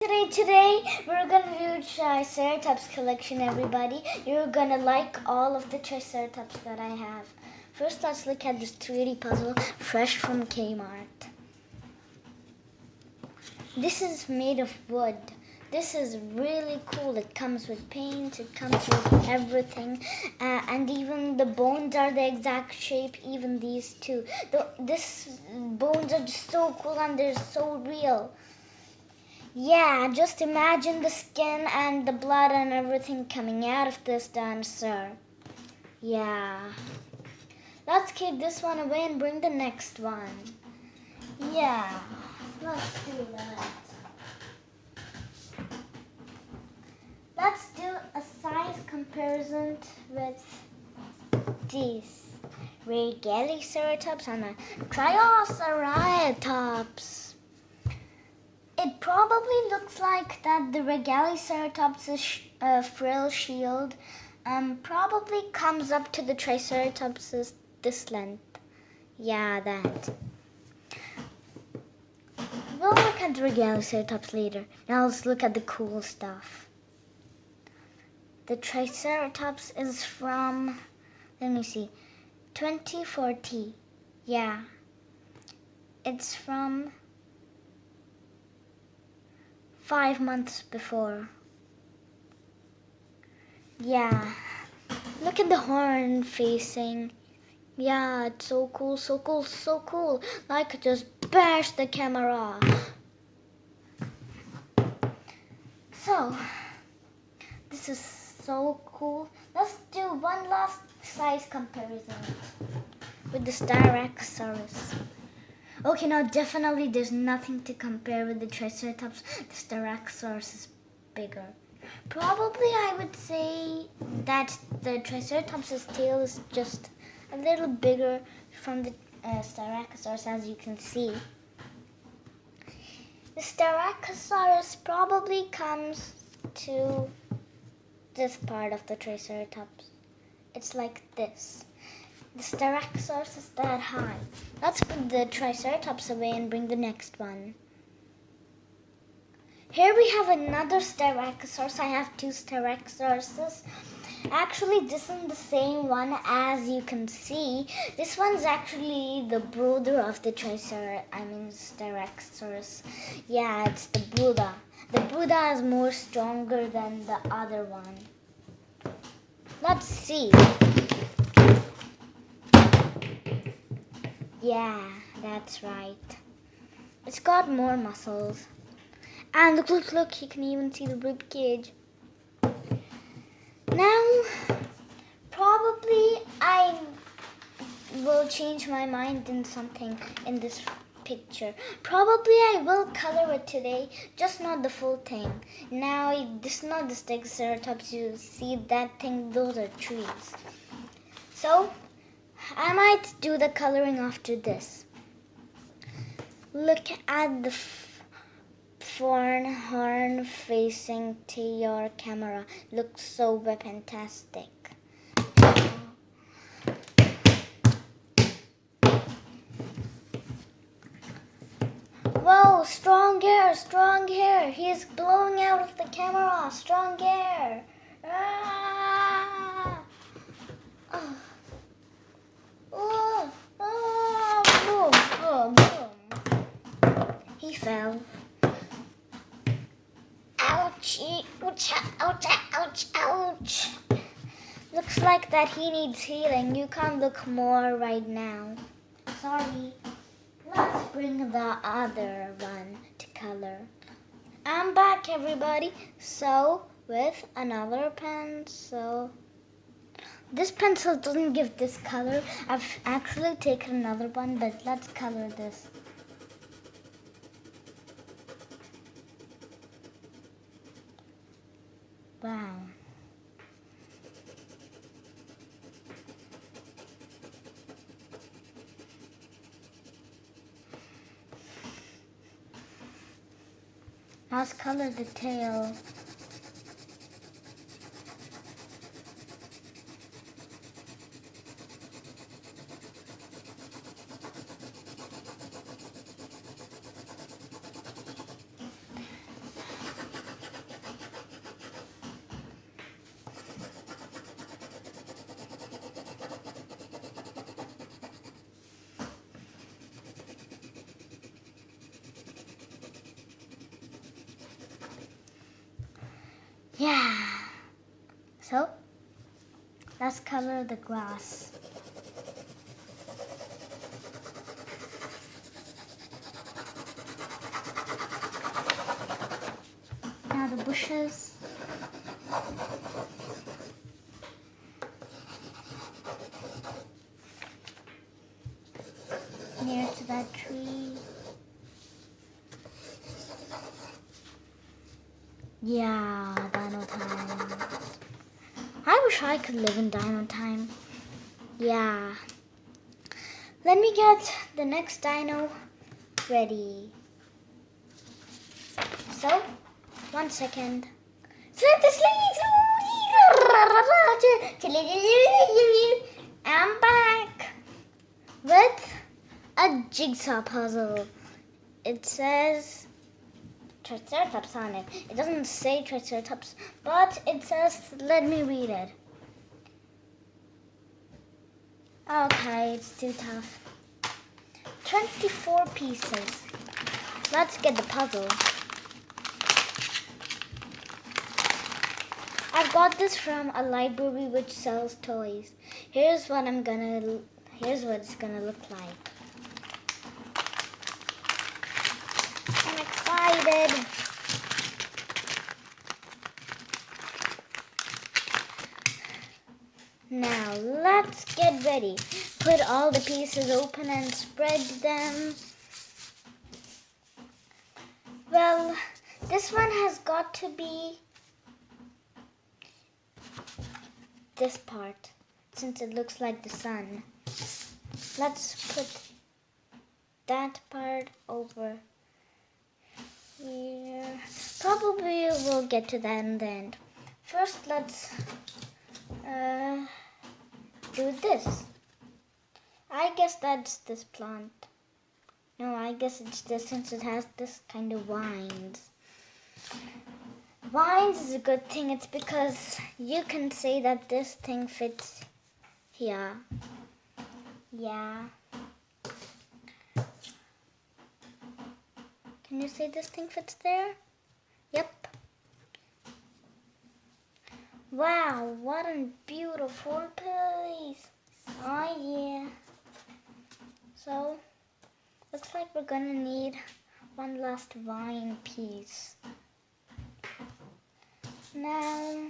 Today we're gonna do Triceratops collection, everybody. You're gonna like all of the Triceratops that I have. First, let's look at this 3D puzzle, fresh from Kmart. This is made of wood. This is really cool. It comes with paint, it comes with everything, and even the bones are the exact shape, even these two. These bones are just so cool and they're so real. Yeah, just imagine the skin and the blood and everything coming out of this dinosaur. Yeah. Let's keep this one away and bring the next one. Yeah, let's do that. Let's do a size comparison with these Ceratops and a Triceratops. It probably looks like that the Ceratops' frill shield probably comes up to the Triceratops' this length. Yeah, that. We'll look at the Ceratops later. Now let's look at the cool stuff. The Triceratops is from, let me see, 2040. Yeah. It's from 5 months before. Yeah. Look at the horn facing. Yeah, it's so cool, so cool, so cool. Like I just bashed the camera. So, this is so cool. Let's do one last size comparison with the Styracosaurus. Okay, now definitely there's nothing to compare with the Triceratops. The Styracosaurus is bigger. Probably I would say that the Triceratops' tail is just a little bigger from the Styracosaurus, as you can see. The Styracosaurus probably comes to this part of the Triceratops. It's like this. The Styracosaurus is that high. Let's put the Triceratops away and bring the next one. Here we have another Styracosaurus. I have two Styracosauruses. Actually, this is the same one, as you can see. This one's actually the brother of the Styracosaurus. Yeah, it's the Buddha. The Buddha is more stronger than the other one. Let's see. Yeah, that's right. It's got more muscles. And look, you can even see the rib cage. Now, probably I will change my mind in something in this picture. Probably I will color it today, just not the full thing. Now, this is not the Ceratops. You see that thing, those are trees. So, I might do the coloring after this. Look at the horn facing to your camera. Looks so fantastic. Whoa, strong air. He's blowing out of the camera. Strong air. Ah. Oh. Oh, oh, boom. He fell. Ouchie, ouch. Looks like that he needs healing. You can't look more right now. Sorry. Let's bring the other one to color. I'm back, everybody. So, with another pencil. This pencil doesn't give this color. I've actually taken another one, but let's color this. Wow. Let's color the tail. Yeah. So, let's cover the grass. Now the bushes. Near to that tree. Yeah, dino time. I wish I could live in dino time. Yeah. Let me get the next dino ready. So, 1 second. I'm back with a jigsaw puzzle. It says Triceratops on it. It doesn't say Triceratops, but it says, let me read it. Okay, it's too tough. 24 pieces. Let's get the puzzle. I got this from a library which sells toys. Here's what it's gonna look like. I'm excited. Now let's get ready. Put all the pieces open and spread them. Well, this one has got to be this part, since it looks like the sun. Let's put that part over here. Probably we'll get to that in the end. First, let's do this. I guess that's this plant. No, I guess it's this, since it has this kind of vines. Vines is a good thing. It's because you can say that this thing fits here. Yeah. Can you say this thing fits there? Yep. Wow, what a beautiful place. Oh yeah. So, looks like we're gonna need one last vine piece. Now,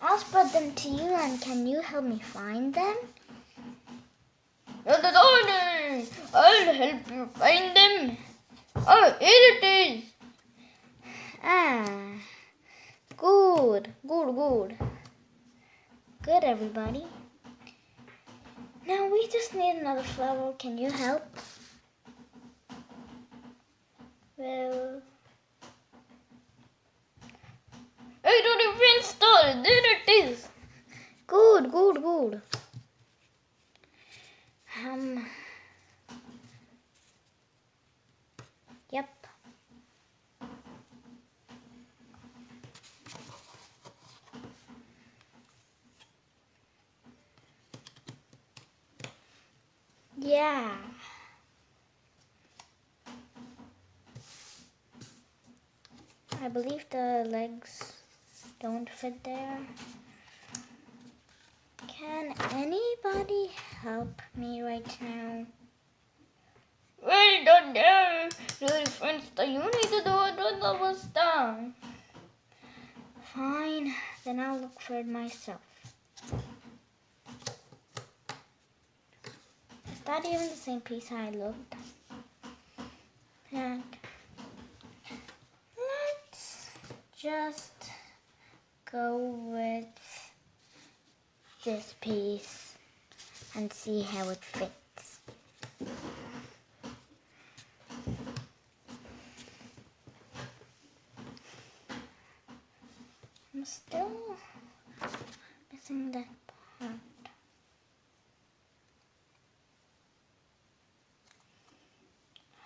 I'll spread them to you, and can you help me find them? I'll help you find them. Oh, here it is. Ah, good. Good, everybody. Now we just need another flower. Can you help? Well, I don't even start. There it is. Good. Yep. Yeah. I believe the legs don't fit there. Can anybody help me right now? Well done there. The difference that you need to do it was done. Fine, then I'll look for it myself. Is that even the same piece I looked? And let's just go with this piece and see how it fits. I'm still missing that part.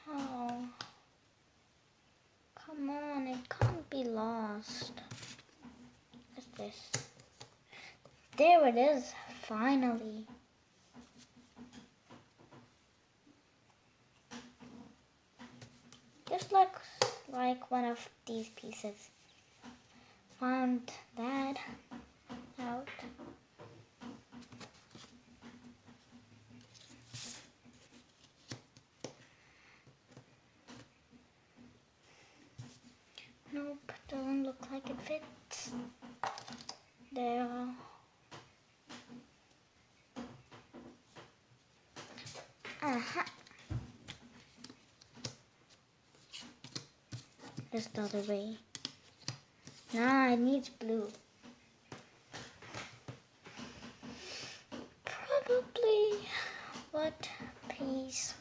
Oh, come on, it can't be lost. What's this? There it is, finally. Just looks like one of these pieces. found that out. Nope, doesn't look like it fits. There. Uh-huh. Just the other way. Nah, it needs blue. Probably. What piece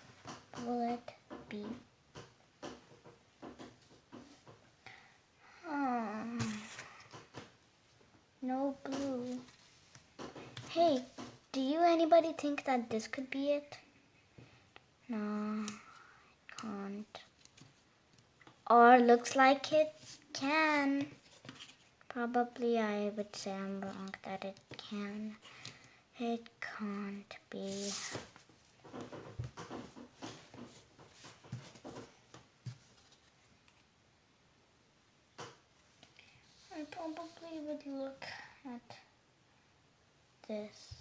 will it be? No blue. Hey, do you anybody think that this could be it? No, it can't. Or looks like it can. Probably I would say I'm wrong that it can. It can't be. I probably would look at this.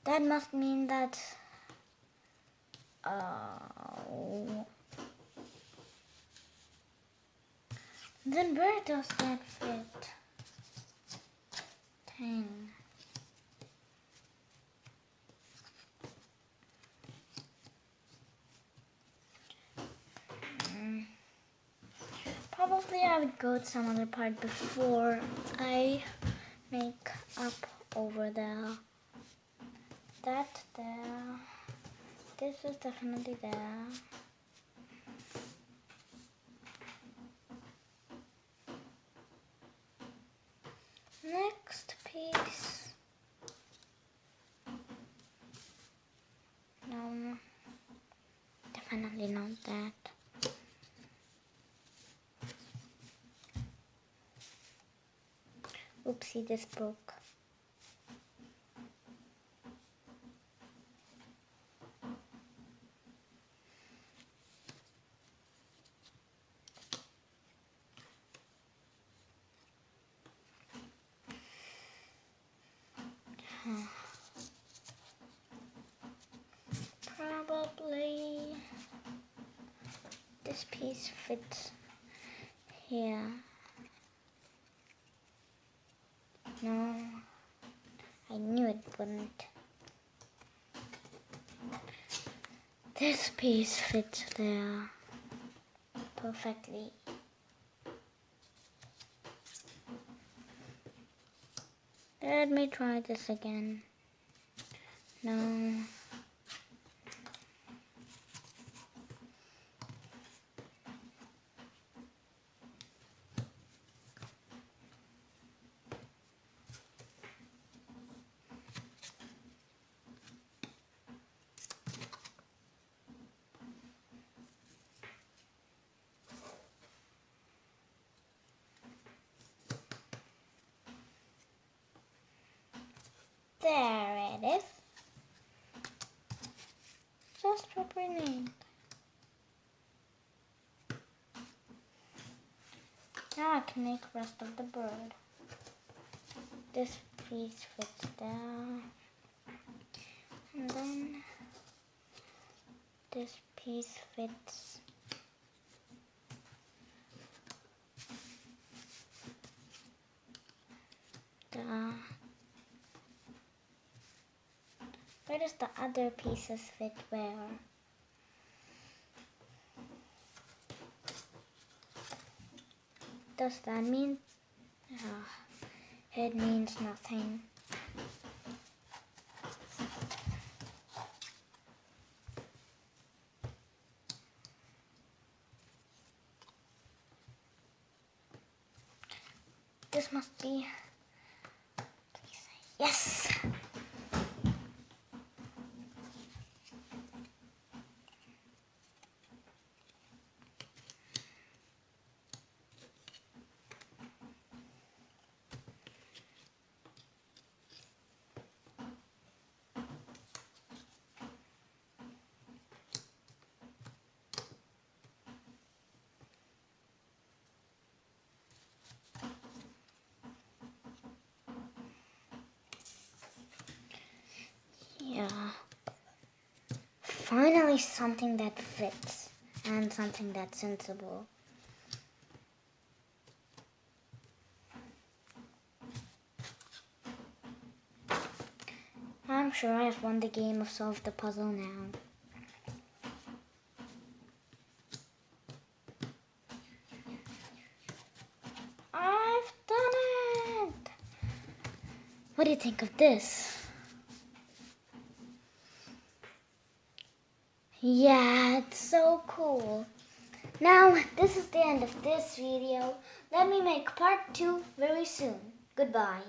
That must mean that then where does that fit? Dang. Probably I would go to some other part before I make up over there. That there. This is definitely there. Next piece. No, definitely not that. Oopsie, this broke. Probably this piece fits here. No, I knew it wouldn't. This piece fits there perfectly. Let me try this again. No. There it is. Just properly named. Now I can make the rest of the bird. This piece fits there. And then this piece fits there. Where does the other pieces fit where? Does that mean? It means nothing. This must be. Please. Yes! Finally something that fits and something that's sensible. I'm sure I've won the game of Solve the Puzzle now. I've done it! What do you think of this? Yeah, it's so cool. Now, this is the end of this video. Let me make part 2 very soon. Goodbye.